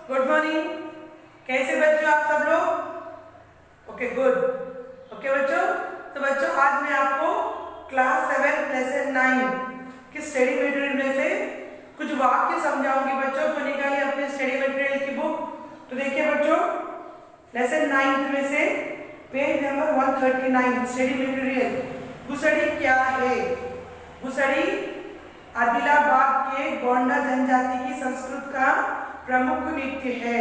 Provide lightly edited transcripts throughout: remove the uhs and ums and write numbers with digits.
Good morning. कैसे बच्चों आप सब लोग? Okay good. ओके बच्चों, तो बच्चों आज मैं आपको क्लास 7 लेसन 9 की स्टडी मटेरियल में से कुछ वाक्य समझाऊंगी बच्चों। तो निकालिए अपने स्टडी मटेरियल की बुक। तो देखिए बच्चों, लेसन 9 में से पेज नंबर 139 स्टडी मटेरियल। गुसड़ी क्या है? गुसड़ी आदिलाबाद के गोंडा जनजाति की संस्कृत का प्रमुख नृत्य है।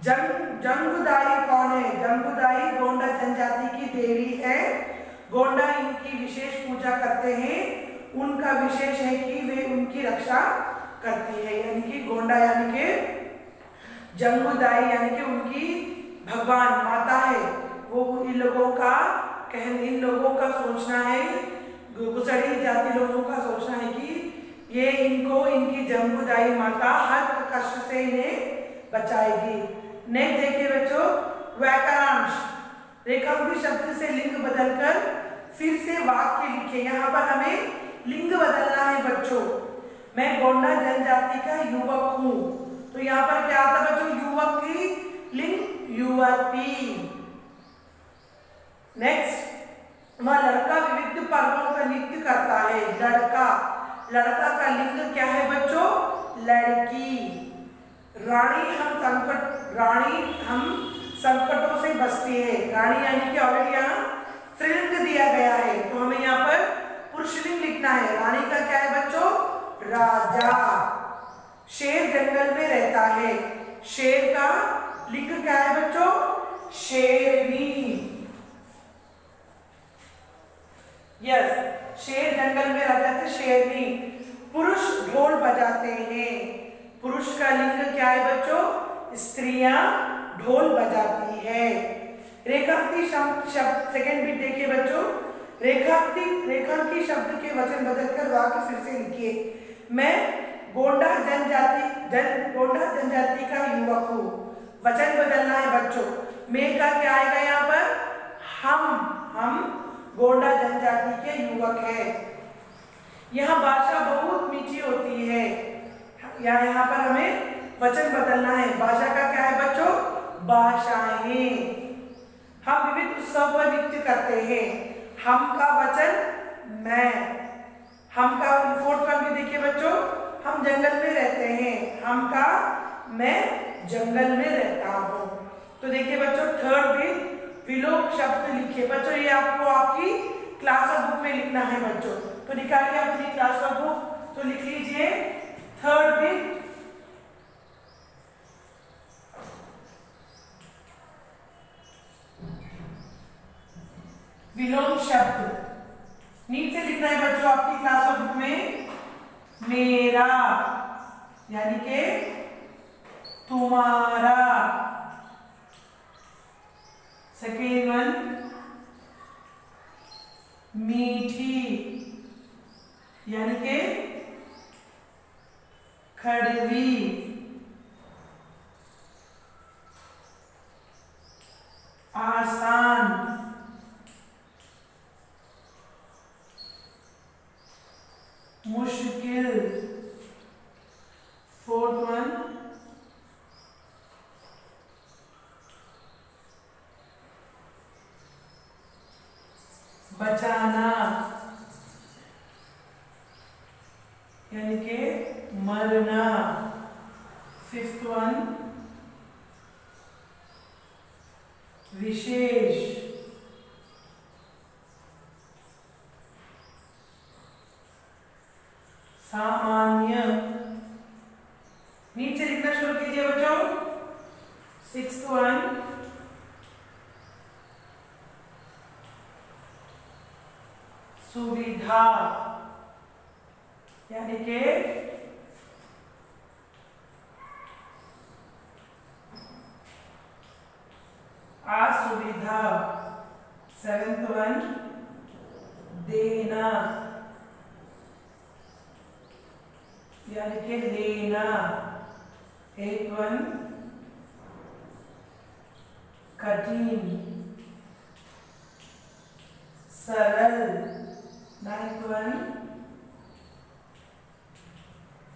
जंगुदाई कौन है? जंगुदाई गोंडा जनजाति की देवी है। गोंडा इनकी विशेष पूजा करते हैं। उनका विशेष है कि वे उनकी रक्षा करती है। यानी कि गोंडा यानी कि जंगुदाई यानी कि उनकी भगवान माता है। वो इन लोगों का सोचना है, गुसड़ी जाति लोगों का सोचना है कि ये इनकी जंगुदाई माता हर कष्ट से इन्हें बचाएगी। नेक्स्ट देखिए बच्चों, वाक्यांश। रेखांकित शब्द से लिंग बदलकर फिर से वाक्य लिखे। यहाँ पर हमें लिंग बदलना है बच्चों। मैं गोंडा जनजाति का युवक हूँ। तो यहाँ पर क्या आता है बच्चों? युवक की लिंग युवती। नेक्स्ट, वह लड़का विविध पर्वों का नृत्य करता है। लड़का का लिंग क्या है बच्चों? लड़की। रानी हम संकटों से बचती है। रानी यानी कि ऑलरेडी यहाँ स्त्रीलिंग दिया गया है, तो हमें यहाँ पर पुरुषलिंग लिखना है। रानी का क्या है बच्चों? राजा। शेर जंगल में रहता है। शेर का लिंग क्या है बच्चों? शेरनी। यस, शेर जंगल में रहता है, शेरनी। पुरुष ढोल बजाते हैं। पुरुष का लिंग क्या है बच्चों? स्त्रियां ढोल बजाती है। रेखांकित शब्द सेकंड बिट देखिए बच्चों। रेखांकित शब्द के वचन बदलकर वाक्य फिर से लिखिए। मैं गोंडा जनजाति का युवक हूँ। वचन बदलना है बच्चों। मैं का क्या आएगा यहाँ पर? हम गोंडा जनजाति के युवक है। यहाँ भाषा बहुत मीठी होती है। यहाँ पर हमें वचन बदलना है। भाषा का क्या है बच्चों? भाषाएं। हम विविध उत्सव पर नृत्य करते हैं। हम का वचन मैं। हम का फोर्थ वन भी देखिए बच्चों। हम जंगल में रहते हैं। हम का मैं जंगल में रहता हूँ। तो देखिए बच्चों, थर्ड भी विलोप शब्द लिखिए बच्चों। ये आपको आपकी क्लास ऑफ बुक में लिखना है बच्चों। तो निकालिए अपनी क्लास ऑफ बुक। तो लिख लीजिए थर्ड बिट विलोम शब्द। नीचे लिखना है बच्चों आपकी क्लास ऑफ बुक में मेरा यानी कि तुम्हारा। सेकेंड वन मीठी यानी कि कड़वी। आसान मुश्किल। फोर्थ वन बचाना यानी कि मरना। फिफ्थ वन विशेष। सामान्य। नीचे लिखना शुरू कीजिए बच्चों। सिक्स्थ वन सुविधा यानी कि असुविधा। सेवेंथ वन देना यानी कि लेना। एट वन कठिन सरल। नाइन्थ वन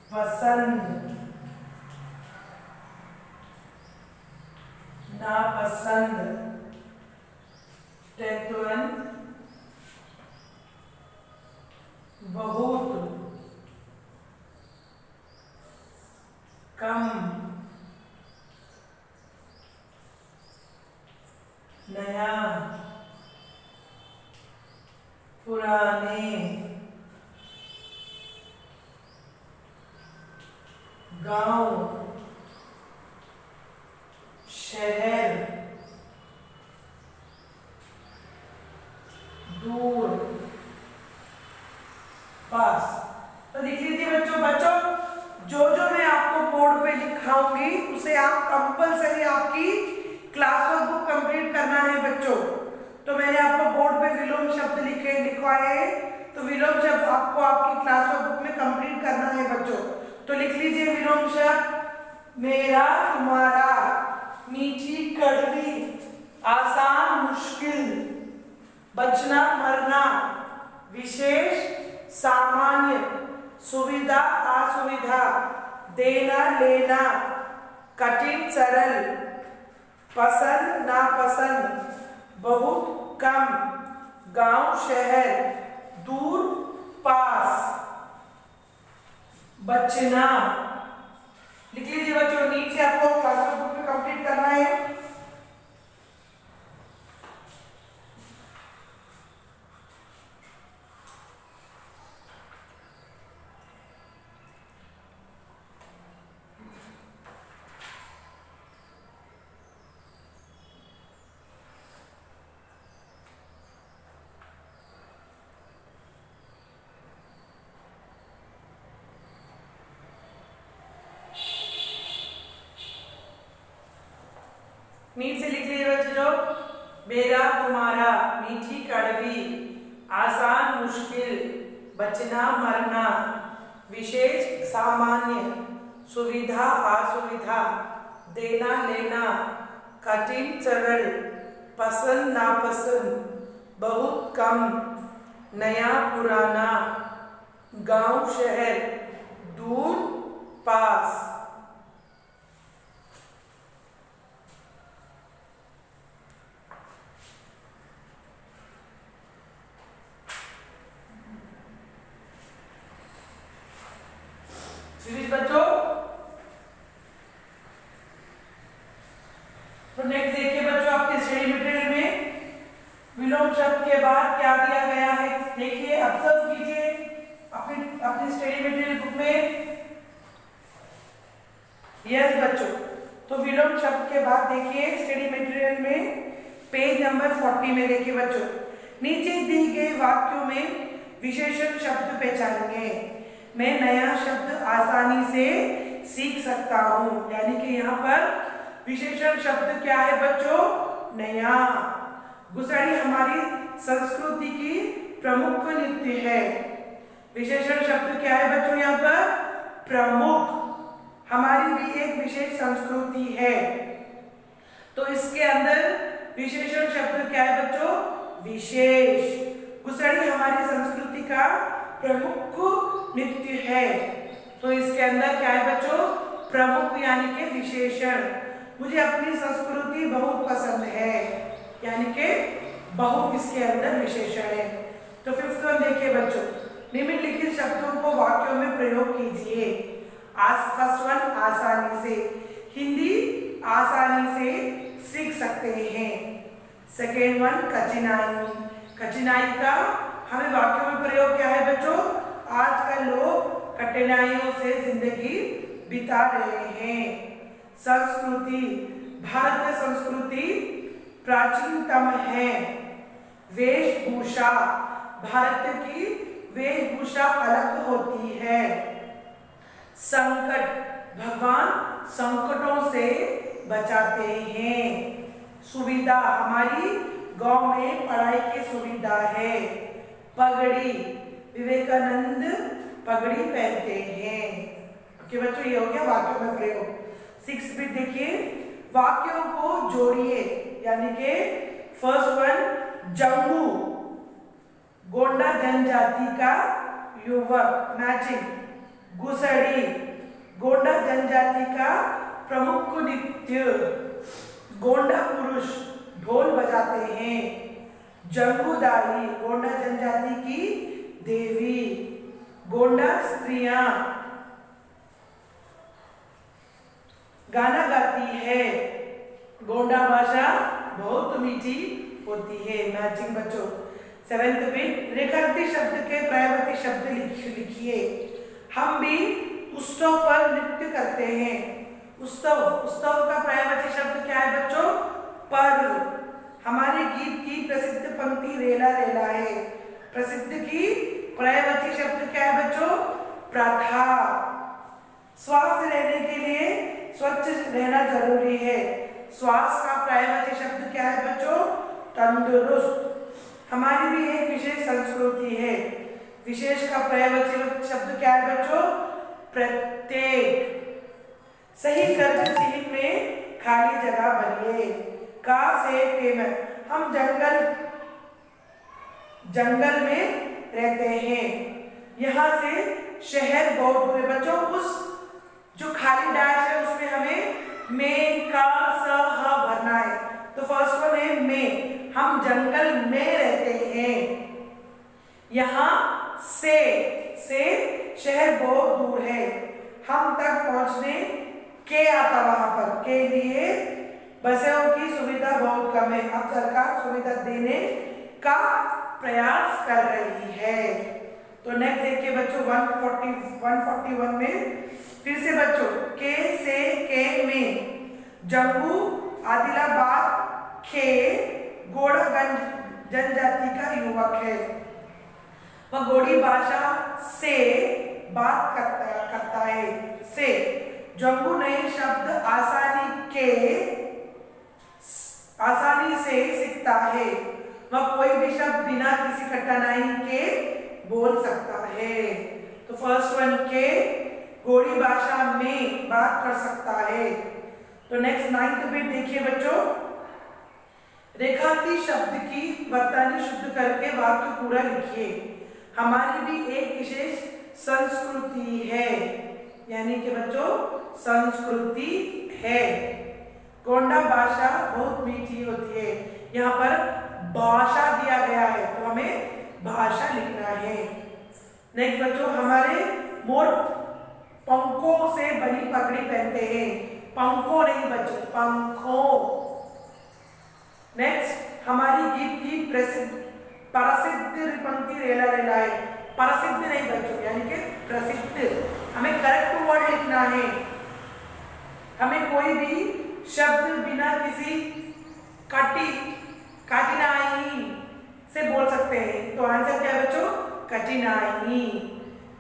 पसंद। पसंद। 10th वन, बहुत कम, नया, पुराने, गांव, शहर, दूर, पास। तो लिख लीजिए बच्चों जो मैं आपको बोर्ड पे लिखाऊंगी उसे आप कंपलसरी आपकी क्लास वर्क बुक कंप्लीट करना है बच्चों। तो मैंने आपको बोर्ड पे विलोम शब्द लिखवाए हैं, तो विलोम शब्द आपको आपकी क्लास वर्क बुक में कंप्लीट करना है बच्चों। तो लिख लीजिए विलोम शब्द, मेरा, तुम्हारा, मीठी कड़वी, आसान मुश्किल, बचना मरना, विशेष सामान्य, सुविधा असुविधा, देना लेना, कठिन सरल, पसंद नापसंद, बहुत कम, गांव शहर, दूर पास, बचना। लिख लीजिए बच्चों, नीट से आपको क्लास बुक में कंप्लीट करना है। नीट से लिख लीजिए बच्चों, मेरा तुम्हारा, मीठी कड़वी, आसान मुश्किल, बचना मरना, विशेष सामान्य, सुविधा असुविधा, देना लेना, कठिन सरल, पसंद नापसंद, बहुत कम, नया पुराना, गांव शहर, दूर पास। बच्चों तो नेक्स्ट देखिए बच्चों, आपके स्टडी मटेरियल में विलोम शब्द के बाद क्या दिया गया है, देखिए ऑब्जर्व कीजिए अपनी स्टडी मटेरियल बुक में। यस बच्चों, तो विलोम शब्द के बाद देखिए स्टडी मटेरियल में पेज नंबर 40 में देखिए बच्चों, नीचे दी गए वाक्यों में विशेषण शब्द पहचानिए। मैं नया शब्द आसानी से सीख सकता हूँ, यानी कि यहाँ पर विशेषण शब्द क्या है बच्चों, नया। गुसड़ी हमारी संस्कृति की प्रमुख नृत्य है। विशेषण शब्द क्या है बच्चों, यहाँ पर प्रमुख, हमारी भी एक विशेष संस्कृति है। तो इसके अंदर विशेषण शब्द क्या है बच्चों, विशेष। गुसड़ी हमारी संस्कृति का प्रमुख नृत्य है, तो इसके अंदर क्या है बच्चों, प्रमुख यानी कि विशेषण। मुझे अपनी संस्कृति बहुत पसंद है, यानी कि बहुत इसके अंदर विशेषण है। तो 5th वन देखिए बच्चों, निम्नलिखित शब्दों को वाक्यों में प्रयोग कीजिए। आज 1st वन, आसानी से, हिंदी आसानी से सीख सकते हैं। 2nd वन, कठिनाई, कठिनाई का हमें वाक्यों में प्रयोग क्या है बच्चों, आजकल लोग कठिनाइयों से जिंदगी बिता रहे हैं। संस्कृति, भारतीय संस्कृति प्राचीनतम है। वेशभूषा, भारत की वेशभूषा अलग होती है। संकट, भगवान संकटों से बचाते हैं। सुविधा, हमारी गांव में पढ़ाई की सुविधा है। पगड़ी, विवेकानंद पगड़ी पहनते हैं। ओके बच्चों, ये हो गया वाक्यों में प्रयोग। 6 भी देखिए, वाक्यों को जोड़िए, यानी कि 1st वन, जम्मू गोंडा जनजाति का युवक, मैचिंग। गुसड़ी, गोंडा जनजाति का प्रमुख नृत्य। गोंडा पुरुष ढोल बजाते हैं। जंगुदाई गोंडा जनजाति की देवी। गोंडा स्त्रियां गाना गाती है। गोंडा भाषा बहुत मीठी होती है। मैचिंग बच्चों। 7th बिट रेखांकित शब्द के पर्यायवाची शब्द लिखिए। हम भी उत्सव पर नृत्य करते हैं। उत्सव का पर्यायवाची शब्द क्या है बच्चों? पर्व। हमारे गीत की प्रसिद्ध पंक्ति रेला रेला है। प्रसिद्ध की पर्यायवाची शब्द क्या है बच्चों? प्रथा। स्वस्थ रहने के लिए स्वच्छ रहना जरूरी है। स्वास्थ्य का पर्यायवाची शब्द क्या है बच्चों? तंदुरुस्त। हमारी भी एक विशेष संस्कृति है। विशेष का पर्यायवाची शब्द क्या है बच्चों? प्रत्येक। सही कर्म सीट में खाली जगह भरिए। का से पे में हम जंगल में रहते हैं। यहाँ से शहर बहुत दूर है बच्चों। उस जो खाली डैश है उसमें हमें में का स ह भरना है। तो फर्स्ट वन है में। हम जंगल में रहते हैं। यहाँ से शहर बहुत दूर है। हम तक पहुंचने के आता वहां पर के लिए बसों की सुविधा बहुत कम है। अब सरकार सुविधा देने का प्रयास कर रही है। तो नेक्स्ट देखिए बच्चों 141 में फिर से बच्चों के से के में जम्मू आदिलाबाद के गोड़ागंज जनजाति का युवक है। वह गोड़ी भाषा से बात करता है। से जम्मू नए शब्द आसानी से सीखता है। वह कोई भी शब्द बिना किसी कठिनाई के बोल सकता है। तो फर्स्ट वन के गोड़ी भाषा में बात कर सकता है। तो नेक्स्ट 9th बिट देखिए बच्चों। रेखांकित शब्द की वर्तनी शुद्ध करके वाक्य पूरा लिखिए। हमारी भी एक विशेष संस्कृति है। यानी कि बच्चों संस्कृति है। गोंडा भाषा बहुत मीठी होती है। यहाँ पर भाषा दिया गया है तो हमें भाषा लिखना है। नेक्स्ट बच्चों हमारे मोर पंखों से बनी पगड़ी पहनते हैं। पंखों नहीं बच्चों, पंखों। नेक्स्ट हमारी गीत की प्रसिद्ध पंक्ति रेला रेला है। प्रसिद्ध नहीं बच्चों यानी कि प्रसिद्ध। हमें करेक्ट वर्ड लिखना है। हमें कोई भी शब्द बिना किसी कठिनाई से बोल सकते हैं। तो आंसर क्या है बच्चों? कठिनाई।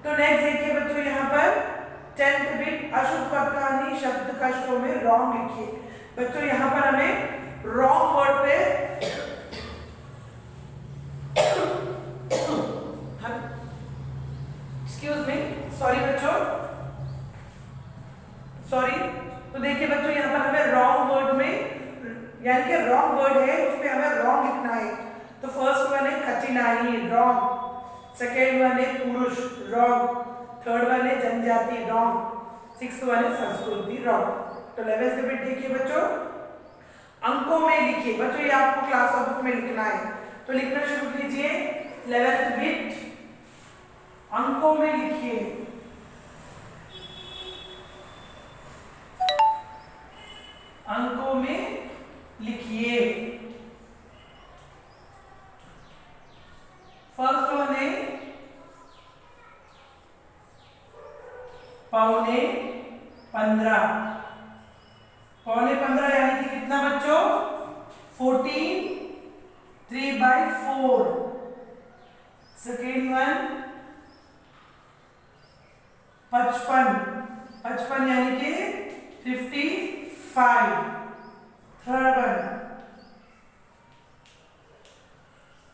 तो नेक्स्ट देखिए बच्चों यहाँ पर 10th बिट अशुद्ध वर्तनी शब्द कष्टों में रॉन्ग लिखिए। बच्चों यहाँ पर हमें रॉन्ग वर्ड पे एक्सक्यूज मी, सॉरी बच्चों, सॉरी। तो देखिए बच्चों यहाँ पर हमें रॉन्ग वर्ड में यानी कि रॉन्ग वर्ड है उसमें हमें रॉन्ग लिखना है। तो फर्स्ट वन है कठिनाई, रॉन्ग। सेकेंड वन है पुरुष, रॉन्ग। थर्ड वन है जनजाति, रॉन्ग। 6th वन है संस्कृति, रॉन्ग। तो 11th बिट देखिए बच्चों। अंकों में लिखिए बच्चों, ये आपको क्लास बुक में लिखना है। तो लिखना शुरू कीजिए। 11th बिट अंकों में लिखिए। अंकों में लिखिए। फर्स्ट वन है पौने 15। पौने 15 यानी कि कितना बच्चों? 14 3/4। सेकेंड वन 55 यानी कि 55। थर्ड वन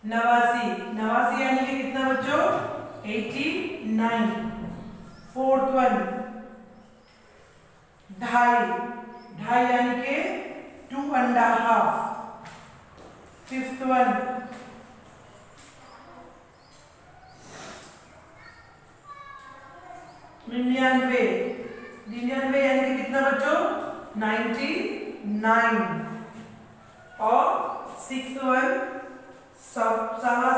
89 यानी कि कितना बच्चों? 89। फोर्थ वन 2.5 यानी कि 2.5। फिफ्थ वन 99 यानी कि कितना बच्चों? 99। और 6th वन सवा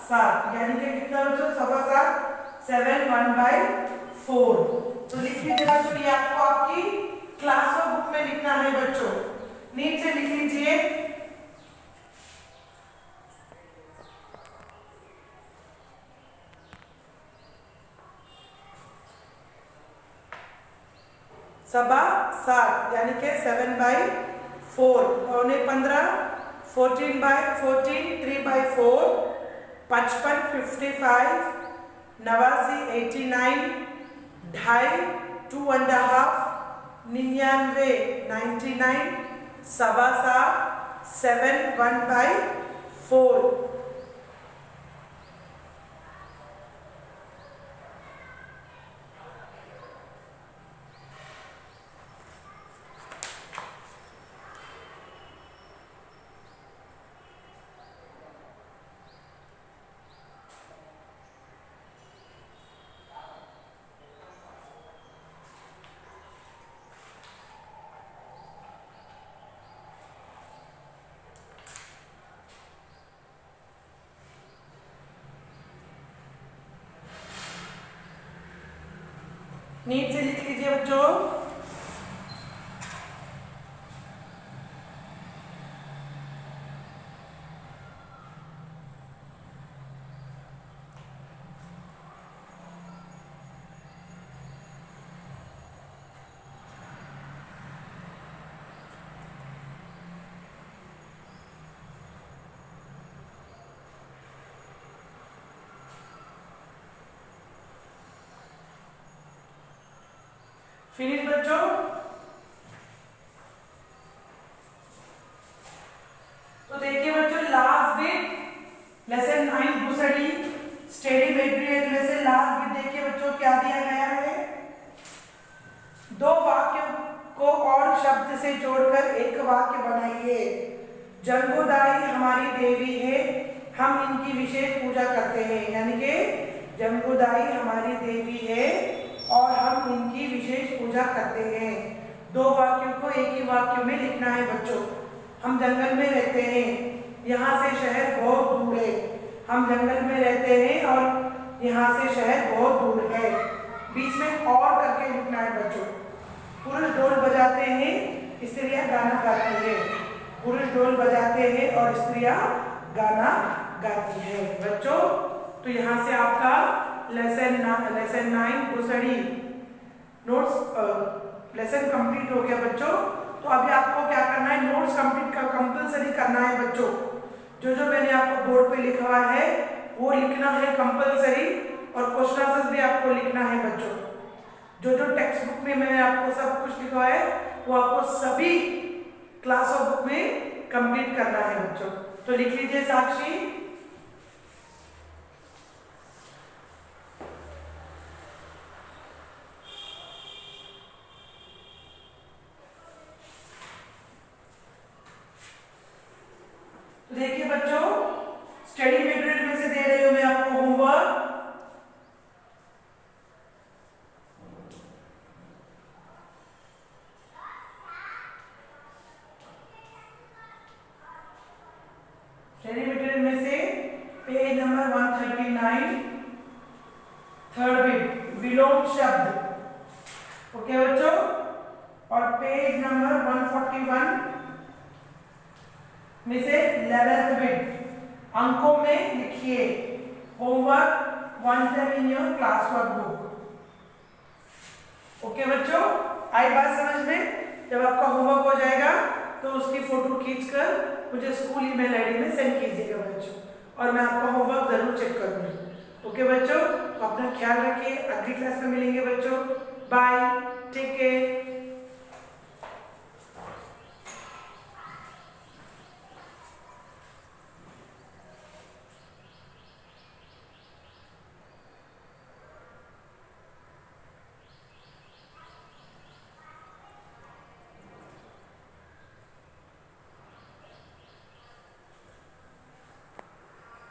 सात यानी कि कितना बच्चों सवा सात 7 1/4। तो लिख लीजिए बच्चों, ये आपको आपकी क्लास बुक में लिखना है बच्चों, नीचे लिख लीजिए सवा सात यानी कि 7/4, 15 14/14 3/4 55 55 89 89 ढाई 2.5 99 99 सवा सात 7 1/4। नीचे लिख लीजिए बच्चों, फिनिश बच्चों। तो देखिए बच्चों, लास्ट बिट लेसन 9 दूसरी स्टडी मटेरियल में से लास्ट बिट देखिए बच्चों क्या दिया गया है, दो वाक्यों को और शब्द से जोड़कर एक वाक्य बनाइए। जंबूदाई हमारी देवी है, हम इनकी विशेष पूजा करते हैं। यानी कि जंबूदाई हमारी देवी है और हम इनकी विशेष पूजा करते हैं। दो वाक्यों को एक ही वाक्य में लिखना है बच्चों। हम जंगल में रहते हैं, यहाँ से शहर बहुत दूर है। हम जंगल में रहते हैं और यहाँ से शहर बहुत दूर है। बीच में और करके लिखना है बच्चों। पुरुष ढोल बजाते हैं, स्त्रियाँ गाना गाती है। पुरुष ढोल बजाते हैं और स्त्रियाँ गाना गाती है बच्चों। तो यहाँ से आपका लेसन 9 दूसरी नोट्स लेसन कंप्लीट हो गया बच्चों। तो अभी आपको क्या करना है, नोट्स कंप्लीट का कंपलसरी करना है बच्चों। जो जो मैंने आपको बोर्ड पे लिखवा है वो लिखना है कंपलसरी, और क्वेश्चन आंसर्स भी आपको लिखना है बच्चों। जो जो टेक्स्ट बुक में मैंने आपको सब कुछ लिखवा है वो आपको सभी क्लास ऑफ बुक में कंप्लीट करना है बच्चों। तो लिख लीजिए साक्षी। तो देखिए बच्चों, स्टडी मटेरियल में से दे रही हूं मैं आपको होमवर्क। स्टडी मटेरियल में से पेज नंबर 139 थर्ड बिट विलोम शब्द। ओके बच्चों, और पेज नंबर 141 में से 11th बिट अंकों में लिखिए। Homework 1 in your class work book. Okay बच्चों, आई बात समझ में? जब आपका होमवर्क हो जाएगा तो उसकी फोटो खींचकर मुझे स्कूल ईमेल आईडी में सेंड कीजिएगा बच्चों, और मैं आपका होमवर्क जरूर चेक करूंगी। ओके बच्चों, तो अपना ख्याल रखिए। अगली क्लास में मिलेंगे बच्चों। Bye, take care.